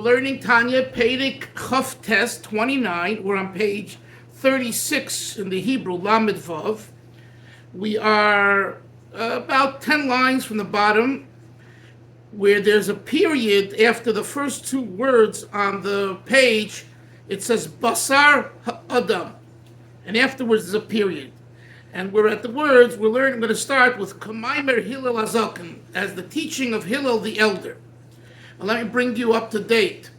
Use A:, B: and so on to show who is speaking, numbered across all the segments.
A: learning Tanya, Perek Chaf Tes 29. We're on page 36 in the Hebrew, Lamed Vav. We are about 10 lines from the bottom, where there's a period after the first two words on the page. It says Basar Ha'adam, and afterwards there's a period. And we're at the words. We're going to start with Kamaimer Hillel Azaken, as the teaching of Hillel the elder. And let me bring you up to date.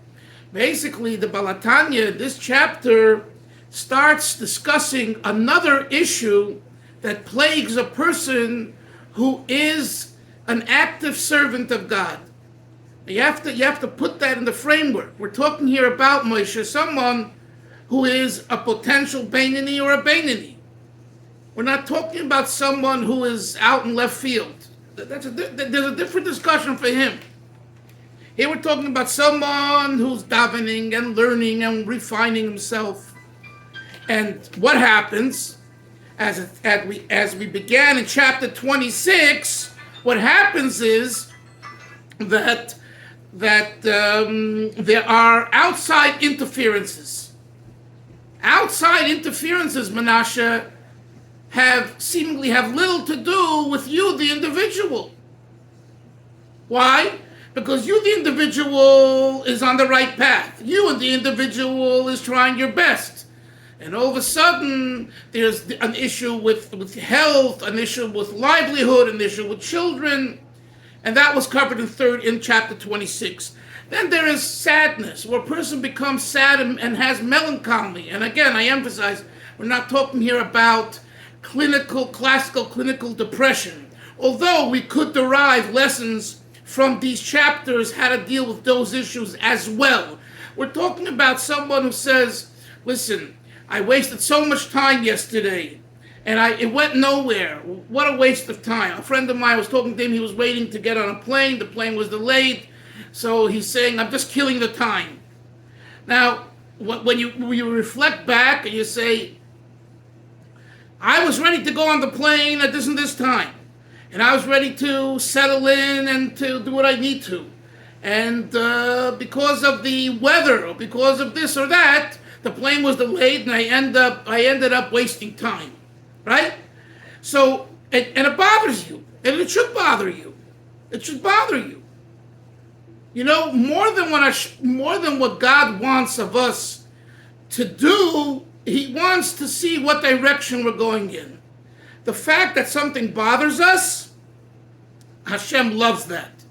A: Basically, the Balatanya, this chapter, starts discussing another issue that plagues a person who is an active servant of God. You have to put that in the framework. We're talking here about Moshe, someone who is a potential Benoni or a Benoni. We're not talking about someone who is out in left field. There's a different discussion for him. Here we're talking about someone who's davening and learning and refining himself. And what happens, as we began in chapter 26, what happens is that there are outside interferences. Outside interferences, Menashe, seemingly have little to do with you, the individual. Why? Because you, the individual, is on the right path. You and the individual is trying your best. And all of a sudden, there's an issue with health, an issue with livelihood, an issue with children. And that was covered in chapter 26. Then there is sadness, where a person becomes sad and has melancholy. And again, I emphasize, we're not talking here about classical clinical depression. Although we could derive lessons from these chapters how to deal with those issues as well. We're talking about someone who says, listen, I wasted so much time yesterday, and it went nowhere. What a waste of time. A friend of mine was talking to him. He was waiting to get on a plane. The plane was delayed. So he's saying, I'm just killing the time. Now, when you reflect back and you say, I was ready to go on the plane at this and this time. And I was ready to settle in and to do what I need to. And because of the weather or because of this or that, the plane was delayed and I ended up wasting time. Right? So, and it bothers you. And it should bother you. It should bother you. You know, more than what God wants of us to do, He wants to see what direction we're going in. The fact that something bothers us, Hashem loves that.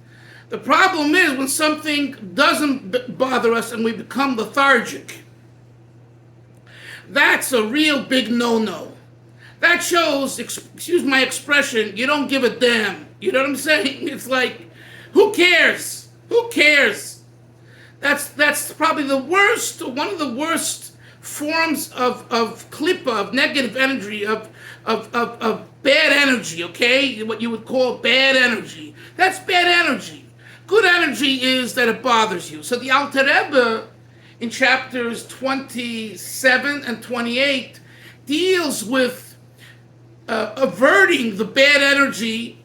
A: The problem is when something doesn't bother us and we become lethargic. That's a real big no-no. That shows, excuse my expression, you don't give a damn. You know what I'm saying? It's like, who cares? Who cares? That's probably one of the worst forms of klipa, of negative energy, of bad energy, okay? What you would call bad energy. That's bad energy. Good energy is that it bothers you. So the Alter Rebbe, in chapters 27 and 28, deals with averting the bad energy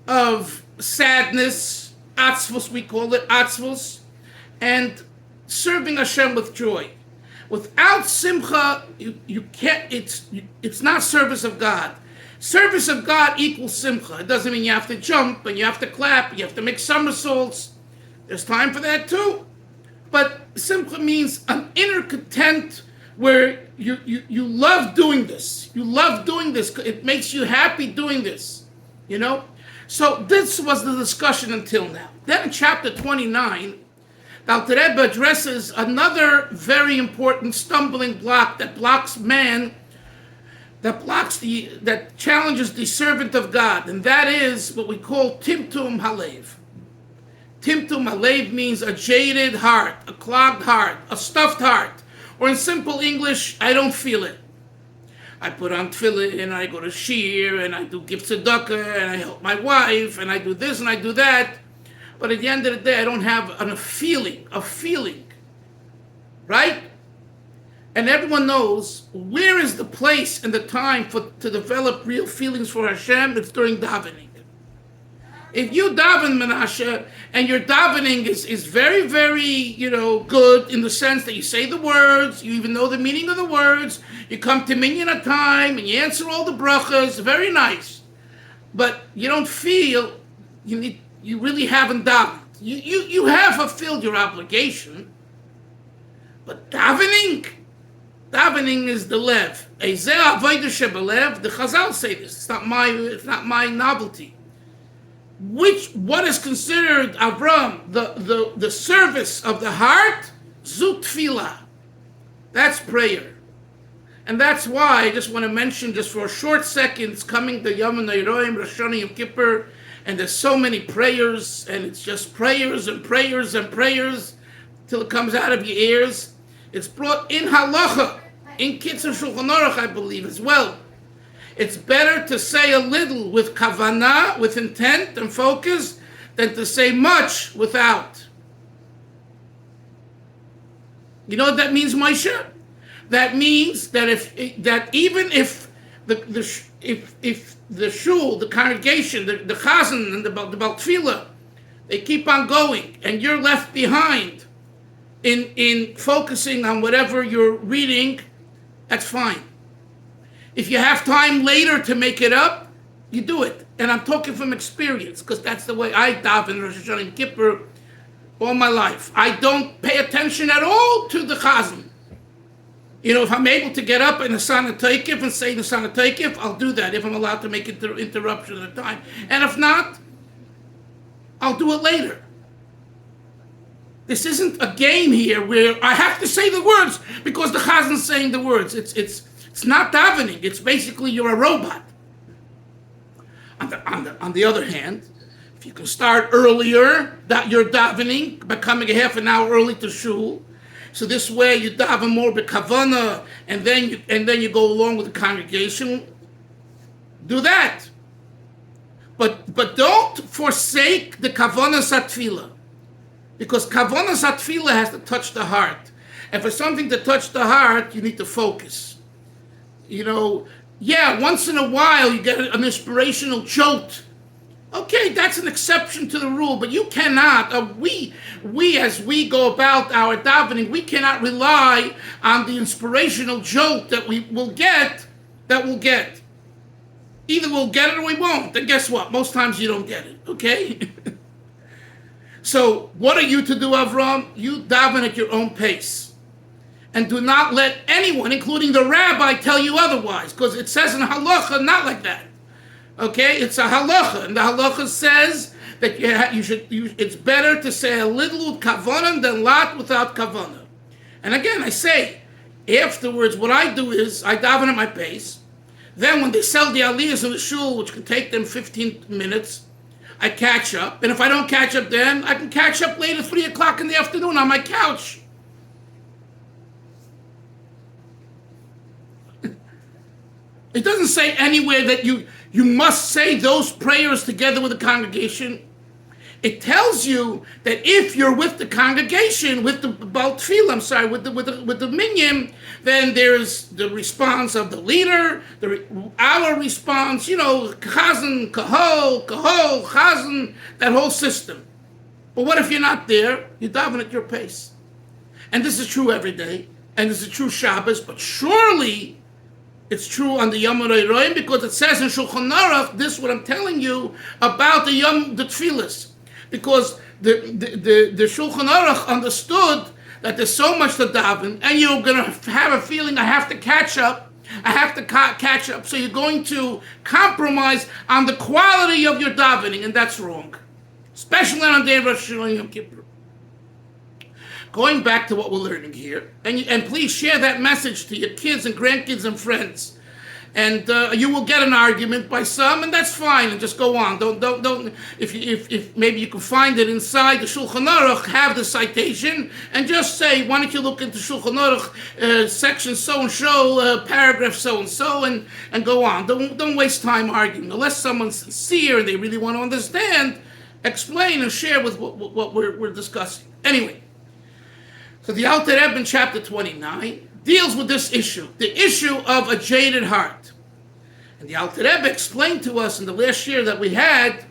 A: of sadness, atzvus, we call it atzvus, and serving Hashem with joy. Without simcha, you can't. It's not service of God. Service of God equals simcha. It doesn't mean you have to jump and you have to clap, you have to make somersaults. There's time for that too. But simcha means an inner content where you love doing this. You love doing this. It makes you happy doing this. You know. So this was the discussion until now. Then in chapter 29. The Alter Rebbe addresses another very important stumbling block that blocks man, that challenges the servant of God, and that is what we call Timtum Halev. Timtum Halev means a jaded heart, a clogged heart, a stuffed heart, or in simple English, I don't feel it. I put on tefillin, and I go to shir, and I do give tzedakah, and I help my wife, and I do this and I do that. But at the end of the day, I don't have a feeling, right? And everyone knows where is the place and the time to develop real feelings for Hashem. It's during davening. If you daven Menashe and your davening is very, very, good in the sense that you say the words, you even know the meaning of the words, you come to minyan at time and you answer all the brachas, very nice. But you don't feel you really haven't davened. You have fulfilled your obligation, but davening is the lev. Ezeh avodah shebelev. The Chazal say this. It's not my novelty. What is considered, Avram, the service of the heart? Zu tefillah. That's prayer. And that's why I just want to mention, just for a short second, it's coming to Yom Neiroim, Rosh Hashanah, Yom Kippur, and there's so many prayers, and it's just prayers and prayers and prayers till it comes out of your ears. It's brought in halacha, in Kitzur Shulchan Aruch, I believe, as well. It's better to say a little with kavanah, with intent and focus, than to say much without. You know what that means, Moshe? That means that even if the shul, the congregation, the chazan and the Bal Tefillah, they keep on going, and you're left behind in focusing on whatever you're reading, that's fine. If you have time later to make it up, you do it. And I'm talking from experience, because that's the way I daven Rosh Hashanah and Kippur all my life. I don't pay attention at all to the chazan. If I'm able to get up in the Sana Taikif and say the Sana Taikif, I'll do that if I'm allowed to make interruption at a time. And if not, I'll do it later. This isn't a game here where I have to say the words because the chazan's saying the words. It's not davening. It's basically you're a robot. On the other hand, if you can start earlier, that you're davening by coming a half an hour early to shul, so this way you daven more b'kavana, and then you go along with the congregation. Do that, but don't forsake the kavana satfila, because kavana satfila has to touch the heart, and for something to touch the heart, you need to focus. Once in a while you get an inspirational jolt. Okay, that's an exception to the rule, but you cannot, we as we go about our davening, we cannot rely on the inspirational jolt that we will get, Either we'll get it or we won't, and guess what? Most times you don't get it, okay? So, what are you to do, Avram? You daven at your own pace. And do not let anyone, including the rabbi, tell you otherwise, because it says in halacha not like that. Okay, it's a halacha, and the halacha says that it's better to say a little with kavanah than lot without kavanah. And again, I say, afterwards, what I do is I daven at my pace. Then when they sell the aliyahs in the shul, which can take them 15 minutes, I catch up. And if I don't catch up then, I can catch up later, 3 o'clock in the afternoon on my couch. It doesn't say anywhere that you must say those prayers together with the congregation. It tells you that if you're with the congregation, with the Bal Tefillah, with the minyan, then there's the response of the leader, our response, chazan, kahol, chazan, that whole system. But what if you're not there? You daven at your pace. And this is true every day, and this is true Shabbos, but surely it's true on the Yom Neiroim, because it says in Shulchan Aruch, this is what I'm telling you about the Tefillas. Because the Shulchan Aruch understood that there's so much to daven, and you're going to have a feeling, I have to catch up, so you're going to compromise on the quality of your davening, and that's wrong. Especially on the day of Rosh Hashanah and Yom Kippur. Going back to what we're learning here, and please share that message to your kids and grandkids and friends, and you will get an argument by some, and that's fine, and just go on. Don't. If maybe you can find it inside the Shulchan Aruch, have the citation, and just say, why don't you look into Shulchan Aruch section so and so, paragraph so and go on. Don't waste time arguing unless someone's sincere and they really want to understand. Explain and share with what we're discussing. Anyway. So the Alter Rebbe in chapter 29 deals with this issue, the issue of a jaded heart. And the Alter Rebbe explained to us in the last year that we had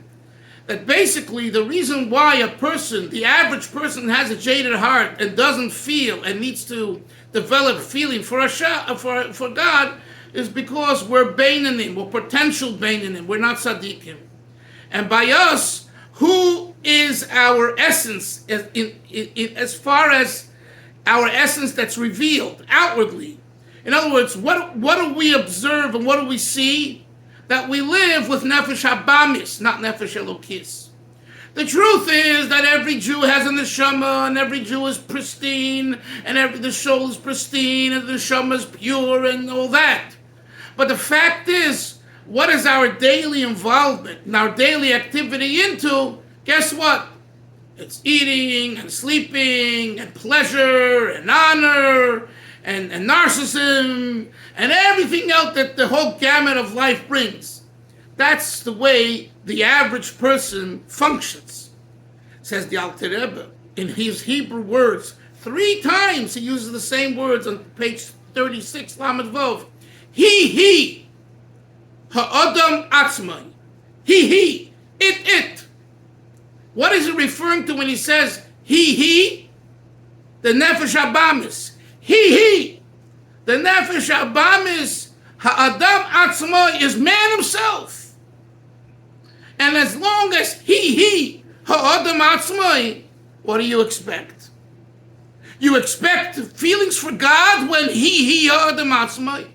A: that basically the reason why a person, the average person, has a jaded heart and doesn't feel and needs to develop feeling for for God is because we're Benonim, we're potential Benonim, we're not Tzaddikim. And by us, who is our essence as far as our essence that's revealed outwardly? In other words, what do we observe and what do we see? That we live with Nefesh Habamis, not Nefesh Elokis. The truth is that every Jew has a neshama, and every Jew is pristine, and the soul is pristine, and the neshama is pure, and all that. But the fact is, what is our daily involvement and our daily activity into? Guess what? It's eating and sleeping and pleasure and honor and narcissism and everything else that the whole gamut of life brings. That's the way the average person functions, says the Alter Rebbe. In his Hebrew words, 3 times he uses the same words on page 36, Lamed Vov. He, ha'adam atzmai. He, it. What is he referring to when he says he? The Nefesh Habamis. He. The Nefesh Habamis, ha'adam atzmai, is man himself. And as long as he, ha'adam atzmai, what do you expect? You expect feelings for God when he, ha'adam atzmai?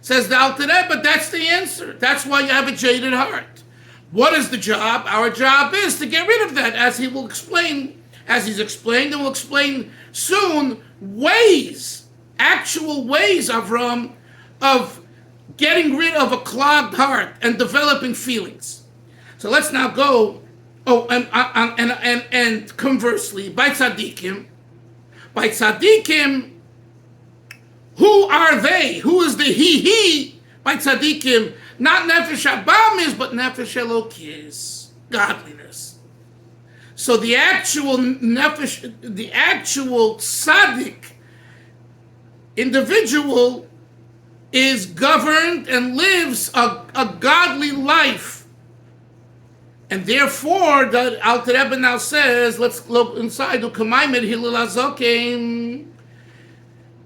A: Says the Alter Rebbe, but that's the answer. That's why you have a jaded heart. What is the job? Our job is to get rid of that, as he will explain, as he's explained, and will explain soon, actual ways of getting rid of a clogged heart and developing feelings. So let's now go, and conversely, by tzaddikim, who are they? Who is the he? By tzaddikim, not nefesh habamis, but nefesh elokis, godliness. So the actual nefesh, the actual tzaddik individual is governed and lives a godly life. And therefore, the Alter Rebbe now says, let's look inside, U'kamaimed Hillel Azokim.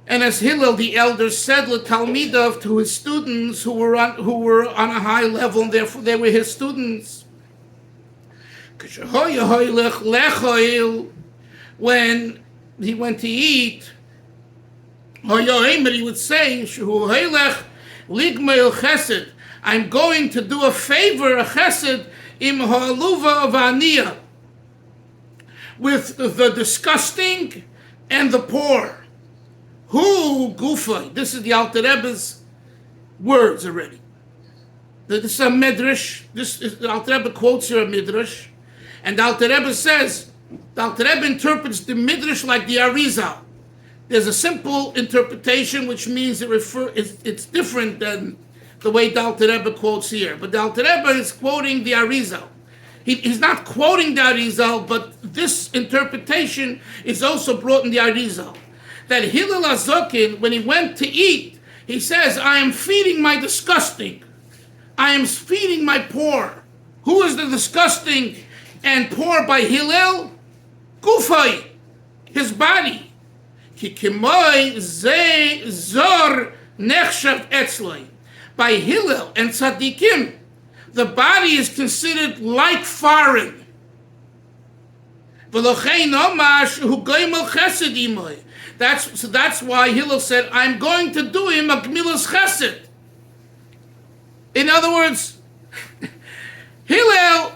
A: And as Hillel the elder said, Talmidov, to his students who were on a high level, and therefore they were his students. When he went to eat, he would say, I'm going to do a favor, a chesed, im ha'aluva of aniyah, with the disgusting and the poor. Who gufa? This is the Alter Rebbe's words already. This is a midrash. The Alter Rebbe quotes here a midrash, and the Alter Rebbe says, the Alter Rebbe interprets the midrash like the Arizal. There's a simple interpretation which means it's different than the way the Alter Rebbe quotes here. But the Alter Rebbe is quoting the Arizal. He's not quoting the Arizal, but this interpretation is also brought in the Arizal. That Hillel Azokin, when he went to eat, he says, I am feeding my disgusting. I am feeding my poor. Who is the disgusting and poor by Hillel? Gufay, his body. Kikimoi ze zor nechshav etzloi. By Hillel and Tzaddikim, the body is considered like foreign. V'lochein omash hu goymel chesed imoi. That's why Hillel said, I'm going to do him a gmilas chesed. In other words, Hillel,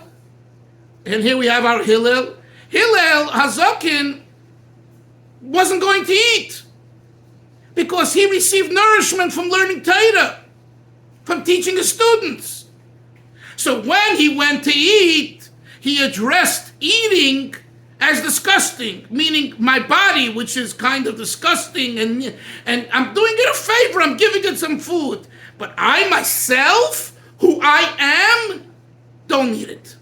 A: and here we have our Hillel Hazokin wasn't going to eat because he received nourishment from learning Torah, from teaching his students. So when he went to eat, he addressed eating as disgusting, meaning my body, which is kind of disgusting, and I'm doing it a favor, I'm giving it some food. But I myself, who I am, don't need it.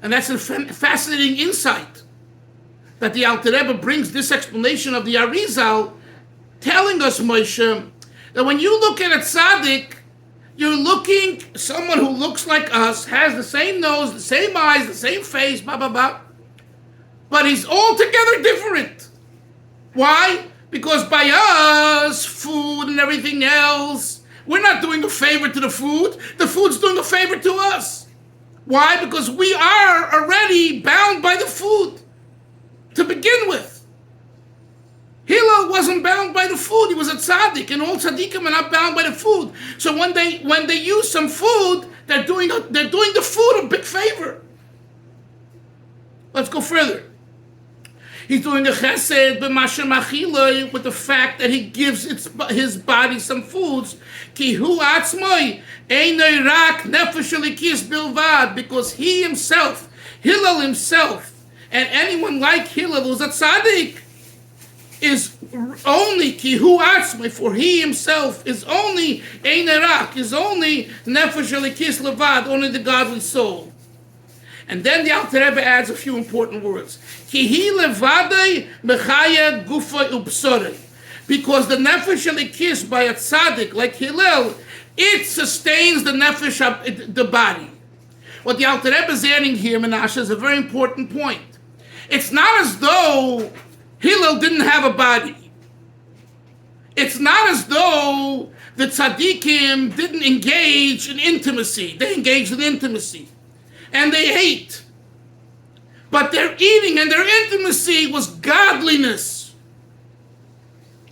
A: And that's a fascinating insight that the Alter Rebbe brings this explanation of the Arizal, telling us, Moshe, that when you look at a tzaddik, You're looking, someone who looks like us, has the same nose, the same eyes, the same face, blah, blah, blah. But he's altogether different. Why? Because by us, food and everything else, we're not doing a favor to the food. The food's doing a favor to us. Why? Because we are already bound by the food to begin with. Hillel wasn't bound by the food. He was a tzaddik, and all tzaddikim are not bound by the food. So when they use some food, they're doing the food a big favor. Let's go further. He's doing a chesed b'masher machiloi with the fact that he gives his body some foods. Ki hu atzmoi einoi rak nefesh elikis bilvad, because he himself, Hillel himself, and anyone like Hillel who's a tzaddik, is only ki hu atzmoi, for he himself is only einoi rak, is only nefesh elikis levad, only the godly soul. And then the Alter Rebbe adds a few important words. Ki hi levadei mechaya gufay ubsorei. Because the nefesh elikis by a tzaddik like Hillel, it sustains the nefesh of the body. What the Alter Rebbe is adding here, Menashe, is a very important point. It's not as though Hillel didn't have a body. It's not as though the tzaddikim didn't engage in intimacy. They engaged in intimacy. And they ate. But their eating and their intimacy was godliness.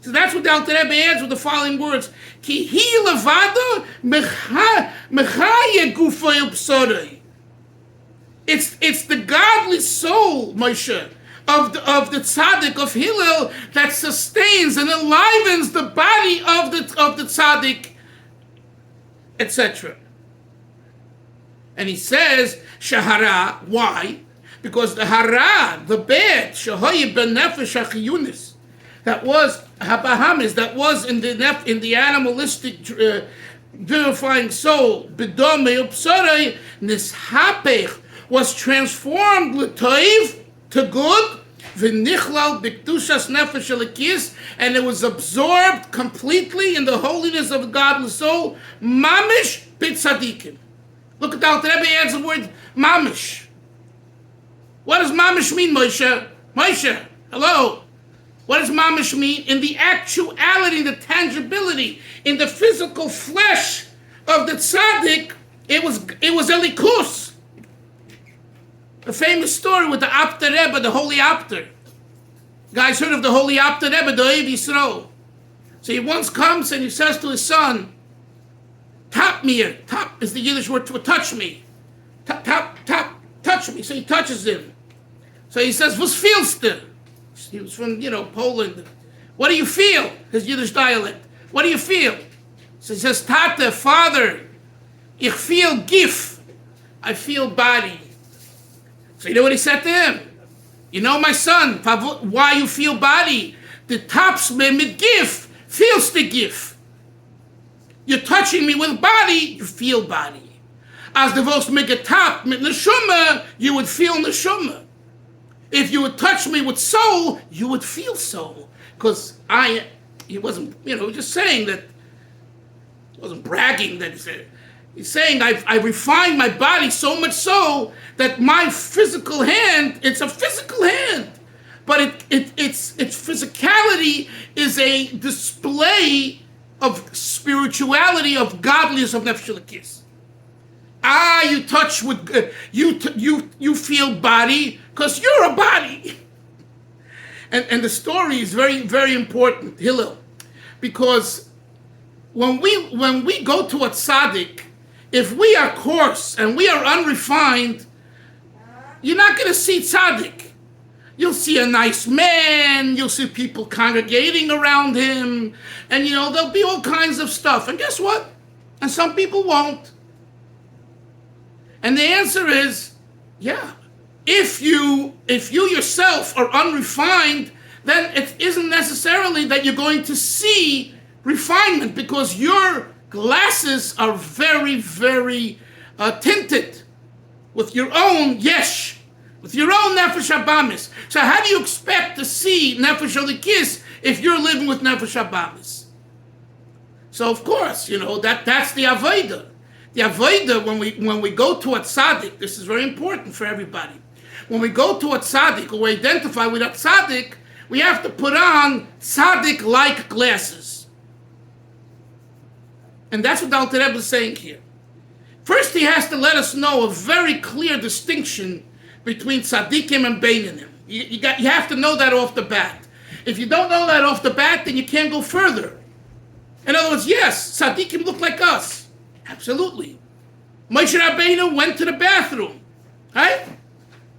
A: So that's what the Alter Rebbe adds with the following words. Ki hi levado mechaya gufay ubsorei. It's the godly soul, Moshe, of the tzaddik of Hillel that sustains and enlivens the body of the tzaddik, etc. And he says, Shahara, why? Because the hara, the bad, shahoyi ben nefesh achiyunis, that was habahamis, that was in the animalistic vivifying soul, bidome upsorei nishapech, was transformed l'toiv, to good, v'nichlal b'ktushas nefesh elikis, and it was absorbed completely in the holiness of the godly soul, mamish b'tzadikim. Look at the Alter Rebbe adds the word mamish. What does mamish mean, Moshe? Moshe, hello. What does mamish mean? In the actuality, the tangibility, in the physical flesh of the tzaddik, it was elikus. The famous story with the Apter Rebbe, the Holy Apter. Guys heard of the Holy Apter Rebbe, the Ohev Yisrael. So he once comes and he says to his son, tap me here. Tap is the Yiddish word to touch me. Tap, touch me. So he touches him. So he says, was feelst du? He was from, Poland. What do you feel? His Yiddish dialect. What do you feel? So he says, Tate, father, ich feel gif. I feel body. So you know what he said to him? You know, my son, why you feel body? The taps me mit gif, feels the gif. You're touching me with body, you feel body. As the vos make a tap mit neshama, you would feel neshama. If you would touch me with soul, you would feel soul. Because he wasn't, just saying that, he wasn't bragging that he said. He's saying I refined my body so much so that my physical hand, it's a physical hand. But its physicality is a display of spirituality, of godliness, of nefesh elikis. You touch with you feel body because you're a body. And the story is very, very important, Hillel, because when we go to a tzaddik, if we are coarse and we are unrefined, you're not going to see tzaddik. You'll see a nice man, you'll see people congregating around him, and there'll be all kinds of stuff. And guess what? And some people won't. And the answer is, yeah. If you yourself are unrefined, then it isn't necessarily that you're going to see refinement, because your glasses are very, very tinted with your own yesh, with your own nefesh habamis. So how do you expect to see nefesh elikis if you're living with nefesh habamis? So of course, that's the avodah. The avodah, when we go to a tzaddik, this is very important for everybody. When we go to a tzaddik, or we identify with a tzaddik, we have to put on tzaddik-like glasses. And that's what the Alter Rebbe is saying here. First, he has to let us know a very clear distinction between tzaddikim and beinanim. You have to know that off the bat. If you don't know that off the bat, then you can't go further. In other words, yes, tzaddikim look like us. Absolutely. Moshe Rabbeinu went to the bathroom. Right?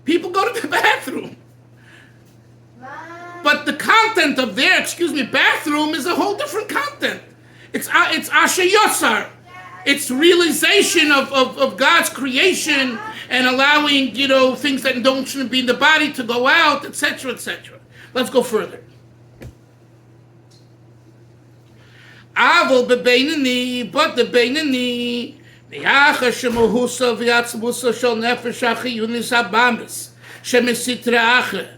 A: People go to the bathroom. But the content of their, bathroom is a whole different content. It's Asher Yotzar. It's realization of God's creation and allowing, things that shouldn't be in the body to go out, etc., etc. Let's go further. Avol bebeinani, but the beinani, me'acha shemohusa v'yatzmusa shel nefesh achiyunis habamis, shemesitra acher.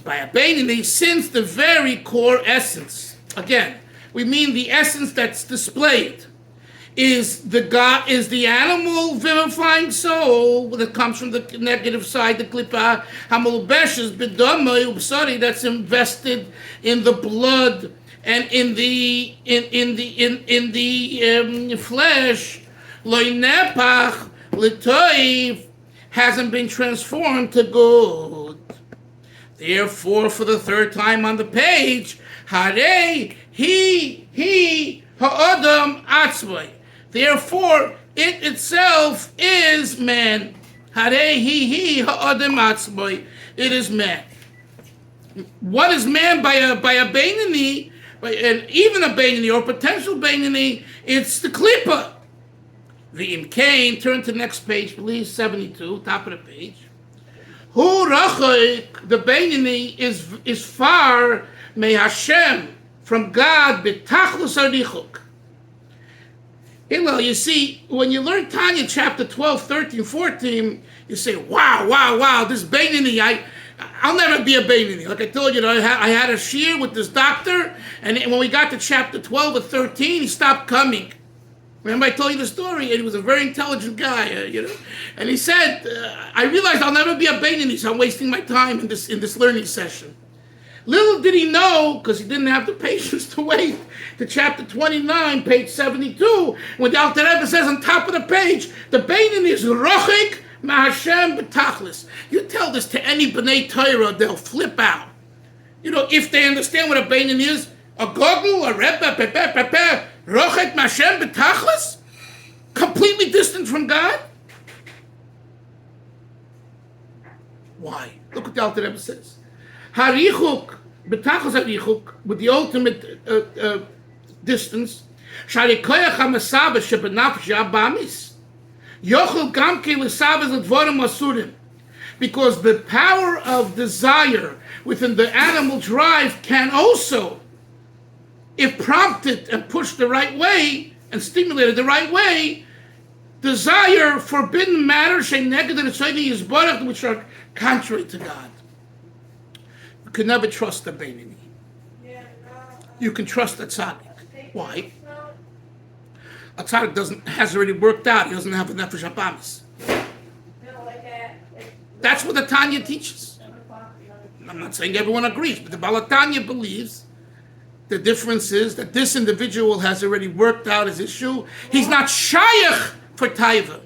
A: By a beinani, since the very core essence, again, we mean the essence that's displayed, is the animal vivifying soul that comes from the negative side, the klipa hamulbeshes b'domai ubsari, that's invested in the blood and in the flesh, loy nepach l'toiv, hasn't been transformed to good. Therefore, for the third time on the page, harei he ha'adam atzmai. Therefore, it itself is man. Harei he ha'adam atzmai. It is man. What is man by a Benoni? And even a Benoni or potential Benoni, it's the klipa. The imkain, turn to the next page, please, 72, top of the page. Hu rachik, the Benoni is far me Hashem, from God, betachlus arichuk. Hillel, you see, when you learn Tanya chapter 12, 13, 14, you say, wow, this Benoni, I'll never be a Benoni. Like I told you, I had a shear with this doctor, and when we got to chapter 12 or 13, he stopped coming. Remember I told you the story, and he was a very intelligent guy, And he said, I realized I'll never be a Benoni, so I'm wasting my time in this learning session. Little did he know, because he didn't have the patience to wait, to chapter 29, page 72, when the Alter Rebbe says on top of the page, the Benoni is rochik ma'Hashem b'tachlis. You tell this to any B'nai Torah, they'll flip out. If they understand what a Benoni is, a goggle, a rebbe, rochik ma'Hashem b'tachlis? Completely distant from God? Why? Look what the Alter Rebbe says. Harichuk, betachos harichuk, with the ultimate distance, sharikoyach hamasava shebenafsh yabamis, yochel gamke l'savas l'dvorim asurim, because the power of desire within the animal drive can also, if prompted and pushed the right way and stimulated the right way, desire forbidden matter which are contrary to God. You can never trust the Benoni. You can trust a tzaddik. Why? A tzaddik has already worked out. He doesn't have a nefesh habamis. That's what the Tanya teaches. I'm not saying everyone agrees, but the Balatanya believes the difference is that this individual has already worked out his issue. He's not shayach for taiva.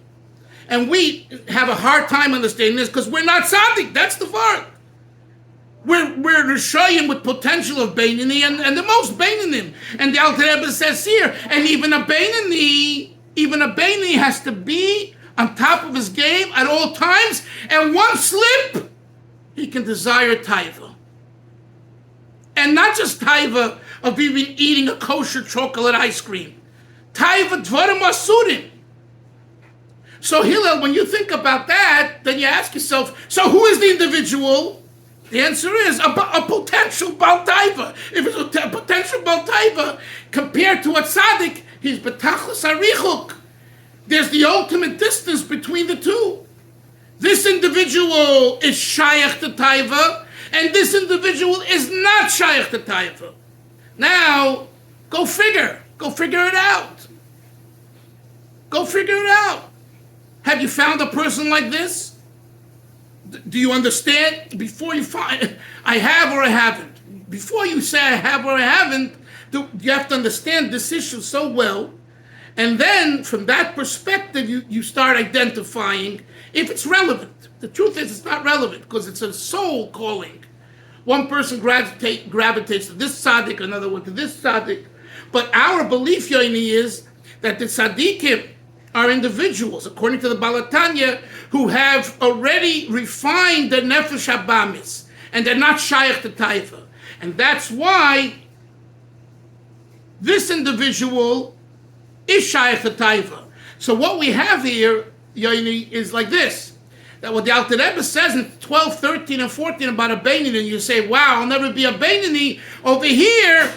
A: And we have a hard time understanding this because we're not tzaddik. That's the part. We're Rishayim with potential of Benoni and the most Beinonim. And the Alter Rebbe says here, and even a Benoni has to be on top of his game at all times, and one slip, he can desire taiva. And not just taiva of even eating a kosher chocolate ice cream. Taiva dvarim asurim. So Hillel, when you think about that, then you ask yourself, so who is the individual? The answer is a potential Baal Taiva. If it's a potential Baal Taiva, compared to a tzaddik, he's betachlis harichuk. There's the ultimate distance between the two. This individual is shayach to taiva, and this individual is not shayach to taiva. Now, go figure. Go figure it out. Go figure it out. Have you found a person like this? Do you understand? Before you find, I have or I haven't. Before you say I have or I haven't, you have to understand this issue so well. And then, from that perspective, you start identifying if it's relevant. The truth is, it's not relevant because it's a soul calling. One person gravitates to this tzaddik, another one to this tzaddik. But our belief, Yoini, is that the tzaddikim are individuals, according to the Balatanya, who have already refined their nefesh habamis, and they're not shaykh to taifa. And that's why this individual is shaykh to taifa. So what we have here, Yoini, is like this. That what the Alter Rebbe says in 12, 13, and 14 about a Benoni, and you say, wow, I'll never be a Benoni. Over here,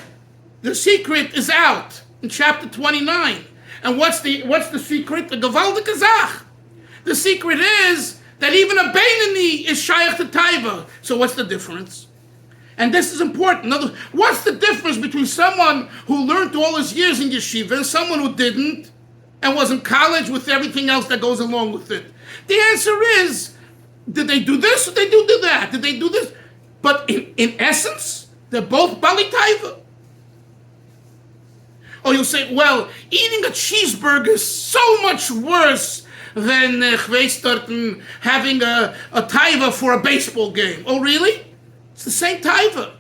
A: the secret is out in chapter 29. And what's the secret? The Gavaldik Azach. The secret is that even a Benoni is shaykh to taiva. So what's the difference? And this is important. In other words, what's the difference between someone who learned all his years in yeshiva and someone who didn't and was in college with everything else that goes along with it? The answer is, did they do this or did they do that? Did they do this? But in essence, they're both bali taiva. Or you'll say, well, eating a cheeseburger is so much worse than having a taiva for a baseball game. Oh, really? It's the same taiva.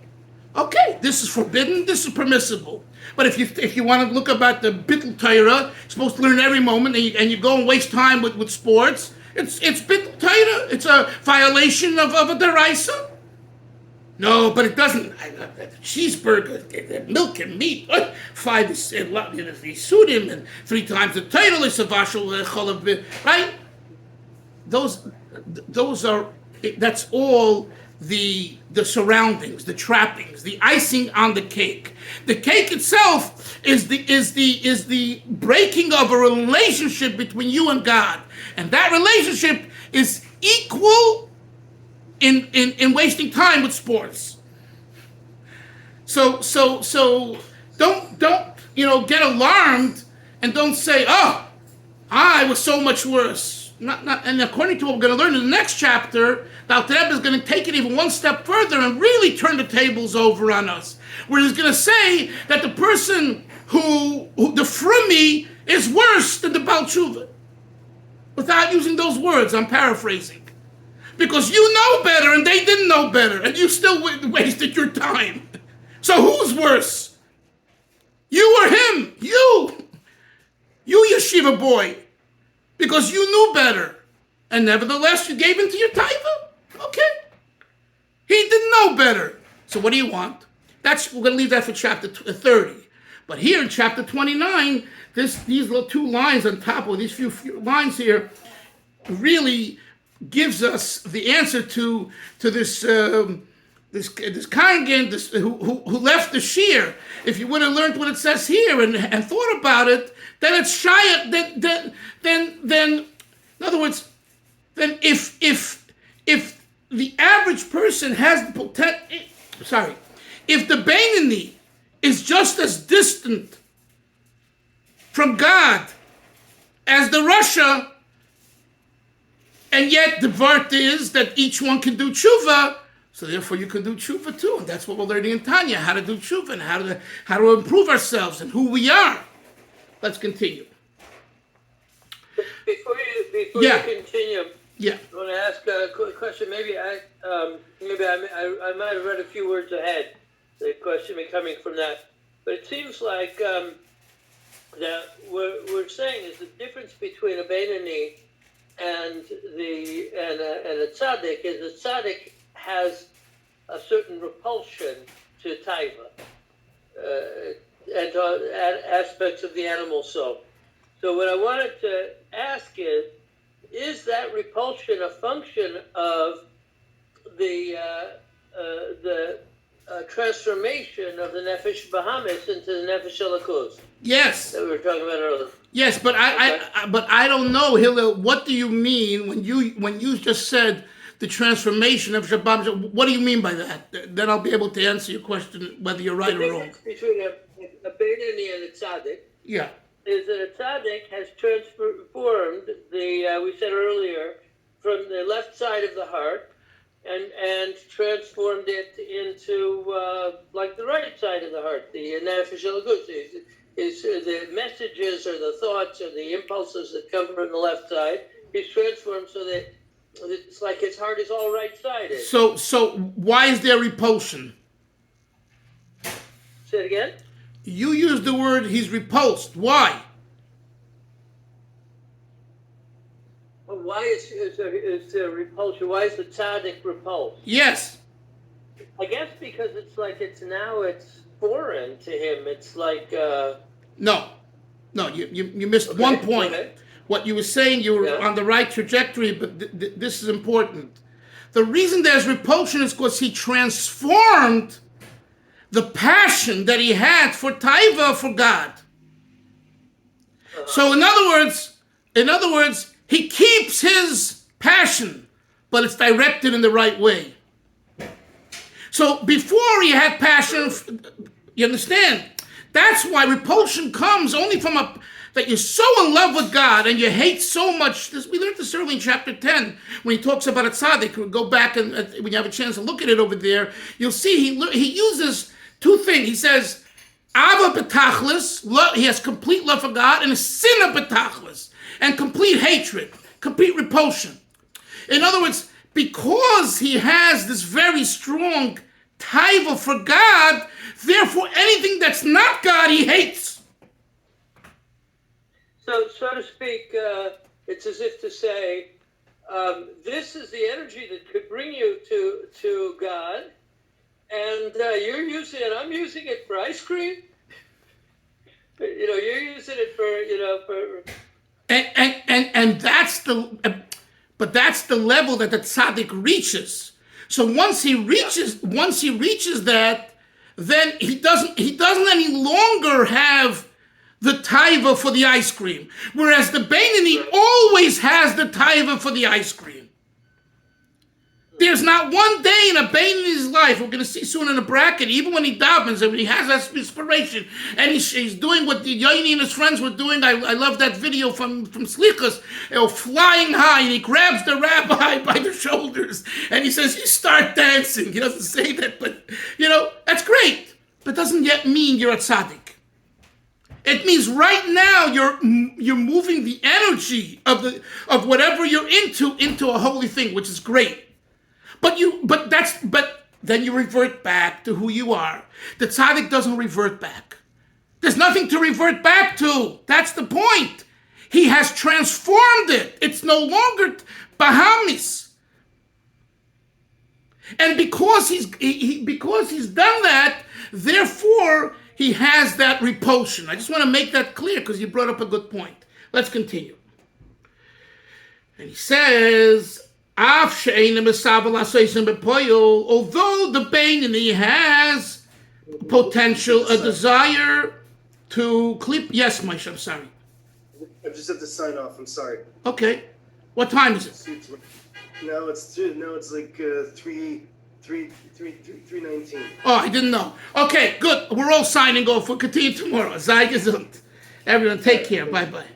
A: Okay, this is forbidden, this is permissible. But if you want to look about the bittul Torah, you're supposed to learn every moment, and you go and waste time with sports, it's bittul Torah. It's a violation of a deraisa. No, but it doesn't. Cheeseburger, milk and meat, 5 sudim and 3 times the title is right? Those are. That's all the surroundings, the trappings, the icing on the cake. The cake itself is the breaking of a relationship between you and God, and that relationship is equal in wasting time with sports. So don't get alarmed and don't say, oh, I was so much worse. And according to what we're going to learn in the next chapter, the Alter Rebbe is going to take it even one step further and really turn the tables over on us, where he's going to say that the person who the frummi is worse than the Baal Tshuva. Without using those words, I'm paraphrasing. Because you know better and they didn't know better, and you still wasted your time. So who's worse? You or him? You yeshiva boy. Because you knew better. And nevertheless, you gave in to your taiva? Okay. He didn't know better. So what do you want? We're going to leave that for chapter 30. But here in chapter 29, these little 2 lines on top of these few lines here really gives us the answer to this congregant who left the shir. If you would have learned what it says here and thought about it, then it's shy. Then in other words, then if the average person has the potential, if the Benoni is just as distant from God as the Russia, and yet the vart is that each one can do tshuva, so therefore you can do tshuva too. And that's what we're learning in Tanya, how to do tshuva and how to improve ourselves and who we are. Let's continue.
B: Before you continue, I want to ask a quick question. Maybe I might have read a few words ahead. The question may coming from that, but it seems like that we're saying is the difference between a Benoni and a tzaddik is the tzaddik has a certain repulsion to taiva and to aspects of the animal soul. So what I wanted to ask is that repulsion a function of the transformation of the nefesh bahamis into the nefesh elokos?
A: Yes.
B: That we were talking about earlier.
A: Yes, but I don't know, Hillel. What do you mean when you just said the transformation of Shabbat. What do you mean by that? Then I'll be able to answer your question whether you're right or wrong.
B: Between a Benoni and a Tzaddik,
A: yeah,
B: is that a Tzaddik has transformed we said earlier, from the left side of the heart and transformed it into like the right side of the heart, the nefesh elokut. Is the messages or the thoughts or the impulses that come from the left side. He's transformed so that it's like his heart is all right-sided.
A: So why is there repulsion?
B: Say it again?
A: You use the word he's repulsed. Why?
B: Well, why is there repulsion? Why is the tzaddik repulsed?
A: Yes.
B: I guess because it's foreign to him. It's like...
A: No, you missed one point.
B: Okay.
A: What you were saying, you were on the right trajectory, but this is important. The reason there's repulsion is because he transformed the passion that he had for taiva for God. So in other words, he keeps his passion, but it's directed in the right way. So before he had passion, you understand? That's why repulsion comes only from that you're so in love with God and you hate so much. We learned this early in chapter 10 when he talks about a tzaddik. We'll go back and when you have a chance to look at it over there, you'll see he uses two things. He says, Ava betachlis, he has complete love for God, and a sin of betachlis, and complete hatred, complete repulsion. In other words, because he has this very strong taiva for God, therefore anything that's not God he hates.
B: So to speak, it's as if to say, this is the energy that could bring you to God, and you're using it. I'm using it for ice cream. You're using it for.
A: And that's the level that the tzaddik reaches. So once he reaches that, then he doesn't any longer have the taiva for the ice cream, whereas the Benoni always has the taiva for the ice cream. There's not one day in a Benoni's life, we're going to see soon in the bracket, even when he davens and when he has that inspiration, and he's doing what the Yaini and his friends were doing. I love that video from Slichas, flying high, and he grabs the rabbi by the shoulders, and he says, you start dancing. He doesn't say that, but, that's great. But doesn't yet mean you're a tzaddik. It means right now you're moving the energy of whatever you're into a holy thing, which is great. But then you revert back to who you are. The tzaddik doesn't revert back. There's nothing to revert back to. That's the point. He has transformed it. It's no longer Bahamis. And because he's done that, therefore he has that repulsion. I just want to make that clear because you brought up a good point. Let's continue. And he says, although the Benoni has potential, a desire to clip. Yes, Moshe, I'm sorry.
C: I just have to sign off. I'm sorry.
A: Okay. What time is it?
C: No, it's like 3:19.
A: Oh, I didn't know. Okay, good. We're all signing off. We'll continue tomorrow. Sei gesund. Everyone, take care. Bye-bye.